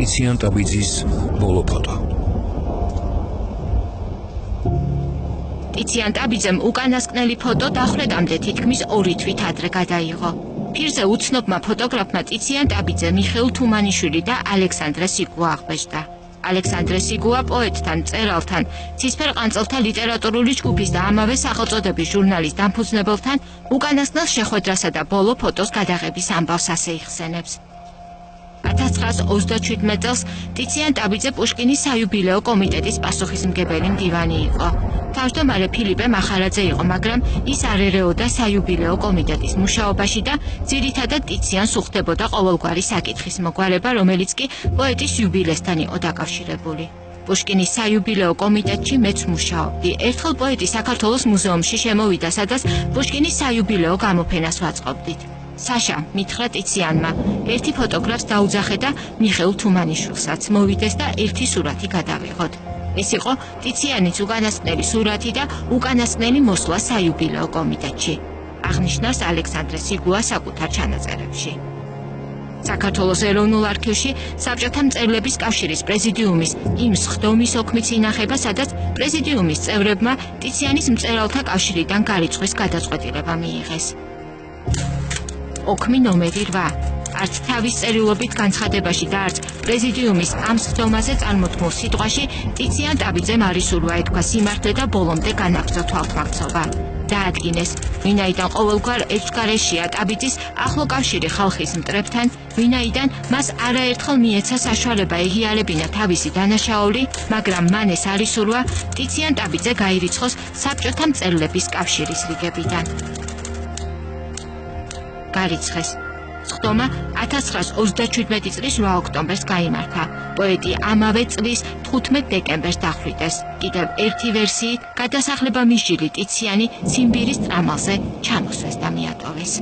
ტიციან ტაბიძის ბოლო ფოტო. ტიციან ტაბიძემ უკანასკნელი ფოტო დახვრეტამდე თითქმის 2 თვით ადრე გადაიღო. Პირზე უცნობმა ფოტოგრაფმა ტიციან ტაბიძე, მიხეილ თუმანიშვილი და ალექსანდრე სიგუა აღბეჭდა. ალექსანდრე სიგუა პოეტთან, მწერალთან, ცისფერ ყანწელთა ლიტერატურული ჯგუფის და ამავე სახელწოდების ჟურნალის დამფუძნებელთან უკანასკნელ შეხვედრასა და ბოლო ფოტოს გადაღების ამბავს ასე იხსენებს. 1927 წელს ტიციან ტაბიძე პუშკინის საიუბილეო კომიტეტის პასუხისმგებელი მდივანი იყო. თავმჯდომარე ფილიპე მახარაძე იყო, მაგრამ ის არ ერეოდა საიუბილეო კომიტეტის მუშაობაში და ძირითადად ტიციანს უხდებოდა ყოველგვარი საკითხის მოგვარება, რომელიც კი პოეტის იუბილესთან იყო დაკავშირებული. პუშკინის საიუბილეო კომიტეტში მეც მუშაობდი. ერთხელ პოეტი საქართველოს მუზეუმში შემოვიდა, სადაც პუშკინის საიუბილეო გამოფენას ვაწყობდით. საშა მითხრა ტიციანმა, ერთი ფოტოგრაფს დაუძახე და მიხეილ თუმანიშვილსაც მოვიდეს და ერთი სურათი გადავიღოთ. ეს იყო ტიციანის უკანასკნელი სურათი და უკანასკნელი მოსვლა საიუბილეო კომიტეტში. აღნიშნავს ალექსანდრე სიგუა საკუთარ ჩანაწერებში. საქართველოს ეროვნულ არქივში საბჭოთა მწერლების კავშირის პრეზიდიუმის იმ სხდომის ოქმიც ინახება, სადაც პრეზიდიუმის წევრებმა ტიციანის მწერალთა კავშირიდან გარიცხვის გადაწყვეტილება მიიღეს. ოქმი ნომერი 8. არც თავის წერილობით განცხადებაში და არც პრეზიდიუმის ამ სხდომაზე წარმოთმულ სიტყვაში ტიციან ტაბიძემ არ ისურვა ეთქვა სიმართლე და ბოლომდე განაგრძო თვალთმაქცობა. დაადგინეს, ვინაიდან ყოველგვარ ერთგარეშია ტაბიძის ახლო კავშირი ხალხის მტრებთან, ვინაიდან მას არაერთხელ მიეცა საშუალება ეღიარებინა თავისი დანაშაული, მაგრამ მან ეს არ ისურვა ტიციან ტაბიძე გაირიცხოს საბჭოთა მწერლების კავშირის რიგებიდან. გარიცხეს. სხდომა 1927 წლის 8 ოქტომბერს გაიმართა. პოეტი ამავე წლის 15 დეკემბერს დახვრიტეს. კიდევ ერთი ვერსიით გადასახლება მისჯილი ტიციანი ციმბირის ტრამალზე ჩამოსვეს და მიატოვეს.